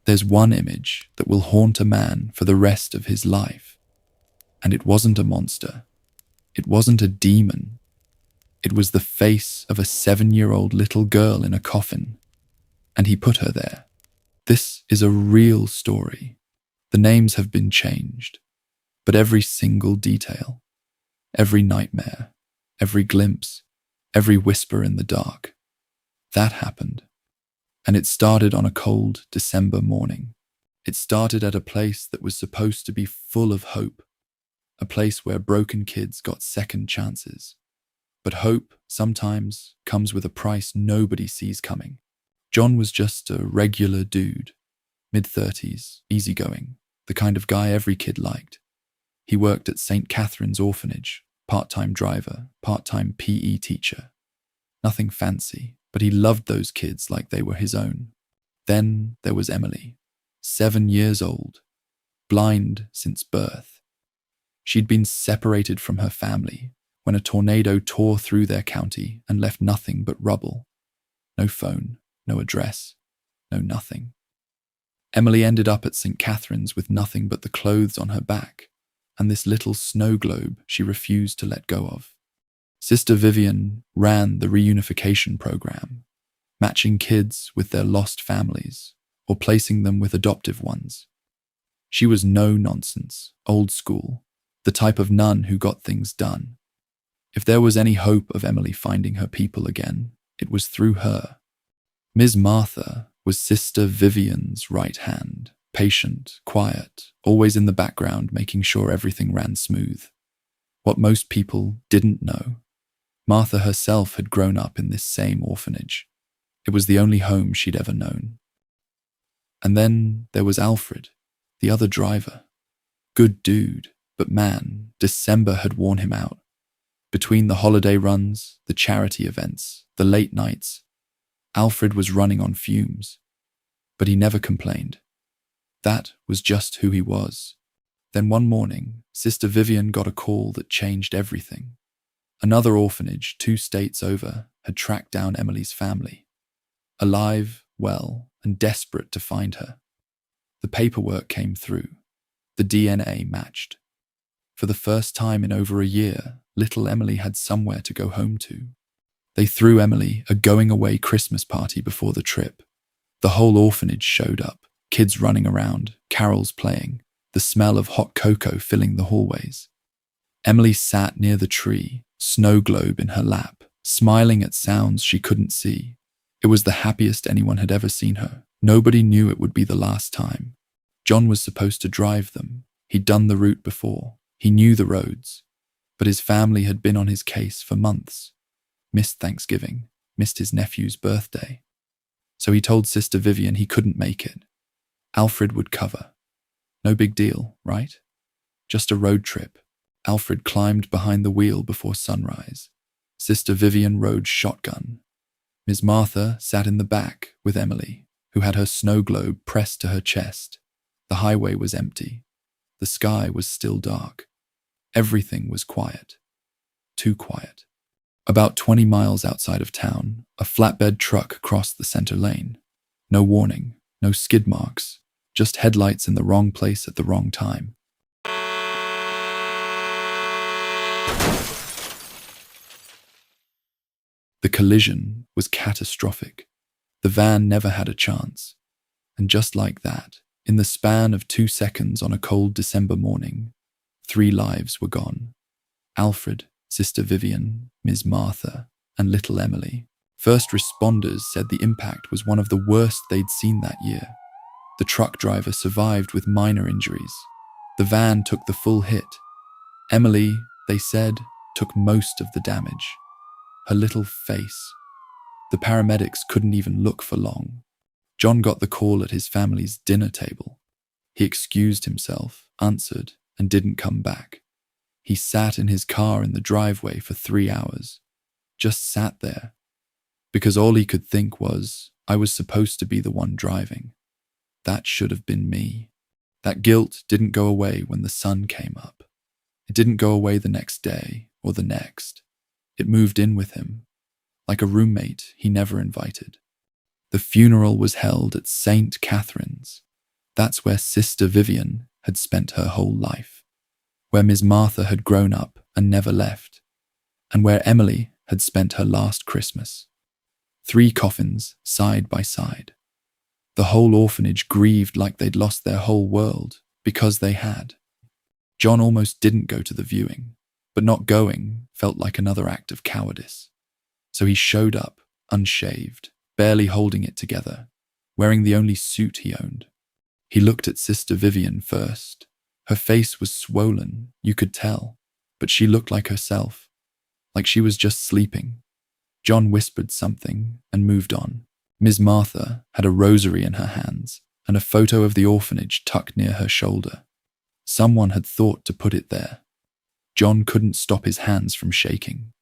There's one image that will haunt a man for the rest of his life. And it wasn't a monster. It wasn't a demon. It was the face of a 7-year-old little girl in a coffin. And he put her there. This is a real story. The names have been changed, but every single detail, every nightmare, every glimpse, every whisper in the dark, that happened. And it started on a cold December morning. It started at a place that was supposed to be full of hope, a place where broken kids got second chances. But hope sometimes comes with a price nobody sees coming. John was just a regular dude, mid-30s, easygoing, the kind of guy every kid liked. He worked at St. Catherine's orphanage, part-time driver, part-time PE teacher. Nothing fancy, but he loved those kids like they were his own. Then there was Emily, 7 years old, blind since birth. She'd been separated from her family when a tornado tore through their county and left nothing but rubble. No phone, no address, no nothing. Emily ended up at St. Catherine's with nothing but the clothes on her back and this little snow globe she refused to let go of. Sister Vivian ran the reunification program, matching kids with their lost families or placing them with adoptive ones. She was no nonsense, old school, the type of nun who got things done. If there was any hope of Emily finding her people again, it was through her. Ms. Martha was Sister Vivian's right hand, patient, quiet, always in the background making sure everything ran smooth. What most people didn't know, Martha herself had grown up in this same orphanage. It was the only home she'd ever known. And then there was Alfred, the other driver. Good dude, but man, December had worn him out. Between the holiday runs, the charity events, the late nights, Alfred was running on fumes. But he never complained. That was just who he was. Then one morning, Sister Vivian got a call that changed everything. Another orphanage 2 states over had tracked down Emily's family. Alive, well, and desperate to find her. The paperwork came through. The DNA matched. For the first time in over a year, little Emily had somewhere to go home to. They threw Emily a going-away Christmas party before the trip. The whole orphanage showed up, kids running around, carols playing, the smell of hot cocoa filling the hallways. Emily sat near the tree, snow globe in her lap, smiling at sounds she couldn't see. It was the happiest anyone had ever seen her. Nobody knew it would be the last time. John was supposed to drive them. He'd done the route before. He knew the roads. But his family had been on his case for months. Missed Thanksgiving, missed his nephew's birthday. So he told Sister Vivian he couldn't make it. Alfred would cover. No big deal, right? Just a road trip. Alfred climbed behind the wheel before sunrise. Sister Vivian rode shotgun. Ms. Martha sat in the back with Emily, who had her snow globe pressed to her chest. The highway was empty. The sky was still dark. Everything was quiet. Too quiet. About 20 miles outside of town, a flatbed truck crossed the center lane. No warning, no skid marks, just headlights in the wrong place at the wrong time. The collision was catastrophic. The van never had a chance. And just like that, in the span of 2 seconds on a cold December morning, 3 lives were gone. Alfred, Sister Vivian, Ms. Martha, and little Emily. First responders said the impact was one of the worst they'd seen that year. The truck driver survived with minor injuries. The van took the full hit. Emily, they said, took most of the damage. Her little face. The paramedics couldn't even look for long. John got the call at his family's dinner table. He excused himself, answered, and didn't come back. He sat in his car in the driveway for 3 hours. Just sat there. Because all he could think was, I was supposed to be the one driving. That should have been me. That guilt didn't go away when the sun came up. It didn't go away the next day or the next. It moved in with him, like a roommate he never invited. The funeral was held at St. Catherine's, That's where Sister Vivian had spent her whole life, where Miss Martha had grown up and never left, and where Emily had spent her last Christmas. 3 coffins side by side. The whole orphanage grieved like they'd lost their whole world, because they had. John almost didn't go to the viewing, but not going felt like another act of cowardice. So he showed up, unshaved, barely holding it together, wearing the only suit he owned. He looked at Sister Vivian first. Her face was swollen, you could tell, but she looked like herself, like she was just sleeping. John whispered something and moved on. Miss Martha had a rosary in her hands and a photo of the orphanage tucked near her shoulder. Someone had thought to put it there. John couldn't stop his hands from shaking.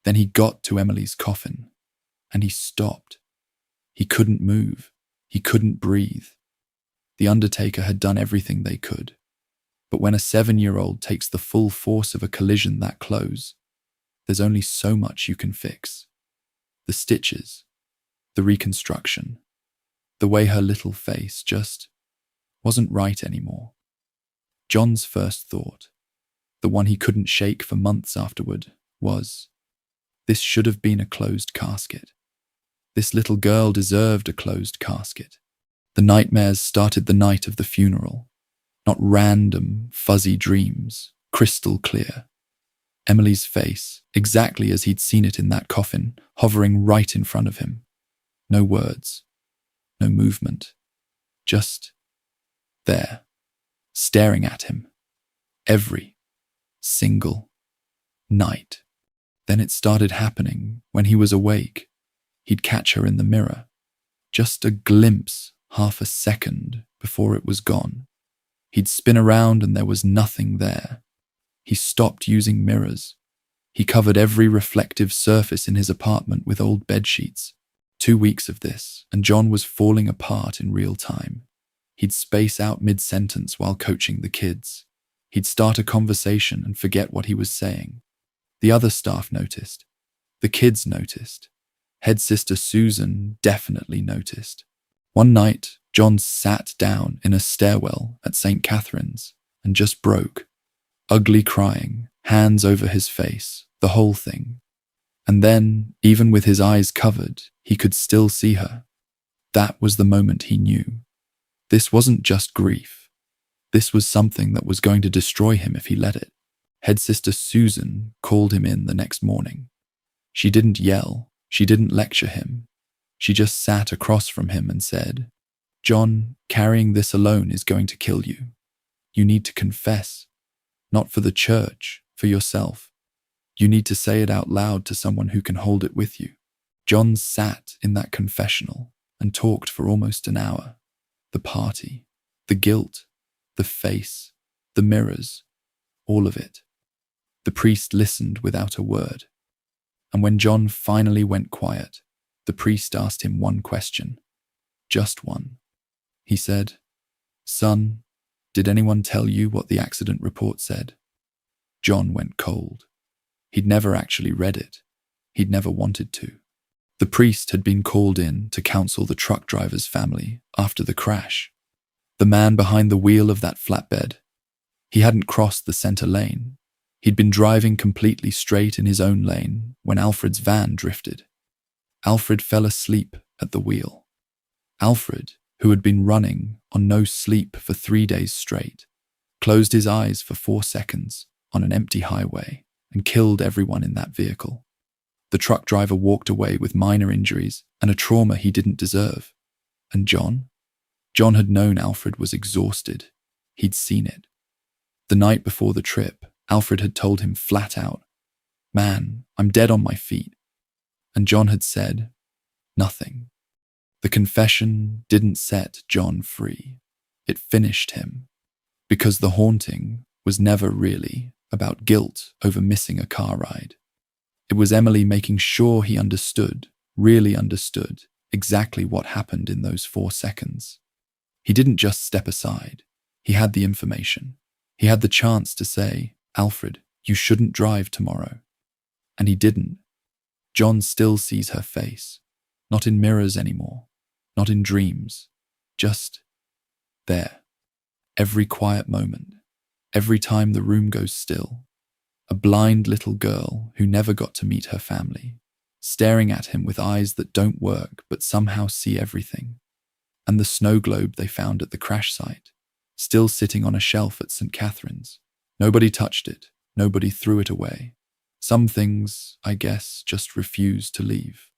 Then he got to Emily's coffin, and he stopped. He couldn't move. He couldn't breathe. The undertaker had done everything they could. But when a 7-year-old takes the full force of a collision that close, there's only so much you can fix. The stitches, the reconstruction, the way her little face just wasn't right anymore. John's first thought, the one he couldn't shake for months afterward, was, this should have been a closed casket. This little girl deserved a closed casket. The nightmares started the night of the funeral. Not random, fuzzy dreams, crystal clear. Emily's face, exactly as he'd seen it in that coffin, hovering right in front of him. No words, no movement, just there, staring at him. Every single night. Then it started happening when he was awake. He'd catch her in the mirror. Just a glimpse, half a second before it was gone. He'd spin around and there was nothing there. He stopped using mirrors. He covered every reflective surface in his apartment with old bedsheets. 2 weeks of this, and John was falling apart in real time. He'd space out mid-sentence while coaching the kids. He'd start a conversation and forget what he was saying. The other staff noticed. The kids noticed. Head sister Susan definitely noticed. One night, John sat down in a stairwell at St. Catherine's and just broke. Ugly crying, hands over his face, the whole thing. And then, even with his eyes covered, he could still see her. That was the moment he knew. This wasn't just grief. This was something that was going to destroy him if he let it. Head sister Susan called him in the next morning. She didn't yell. She didn't lecture him. She just sat across from him and said, "John, carrying this alone is going to kill you. You need to confess. Not for the church, for yourself. You need to say it out loud to someone who can hold it with you." John sat in that confessional and talked for almost an hour. The party, the guilt, the face, the mirrors, all of it. The priest listened without a word. And when John finally went quiet, the priest asked him one question. Just one. He said, "Son, did anyone tell you what the accident report said?" John went cold. He'd never actually read it. He'd never wanted to. The priest had been called in to counsel the truck driver's family after the crash. The man behind the wheel of that flatbed. He hadn't crossed the center lane. He'd been driving completely straight in his own lane when Alfred's van drifted. Alfred fell asleep at the wheel. Alfred, who had been running on no sleep for 3 days straight, closed his eyes for 4 seconds on an empty highway and killed everyone in that vehicle. The truck driver walked away with minor injuries and a trauma he didn't deserve. And John? John had known Alfred was exhausted. He'd seen it. The night before the trip, Alfred had told him flat out, "Man, I'm dead on my feet." And John had said, nothing. The confession didn't set John free. It finished him. Because the haunting was never really about guilt over missing a car ride. It was Emily making sure he understood, really understood, exactly what happened in those 4 seconds. He didn't just step aside. He had the information. He had the chance to say, "Alfred, you shouldn't drive tomorrow." And he didn't. John still sees her face. Not in mirrors anymore. Not in dreams. Just there. Every quiet moment, every time the room goes still, a blind little girl who never got to meet her family, staring at him with eyes that don't work but somehow see everything. And the snow globe they found at the crash site, still sitting on a shelf at St. Catherine's. Nobody touched it, nobody threw it away. Some things, I guess, just refused to leave.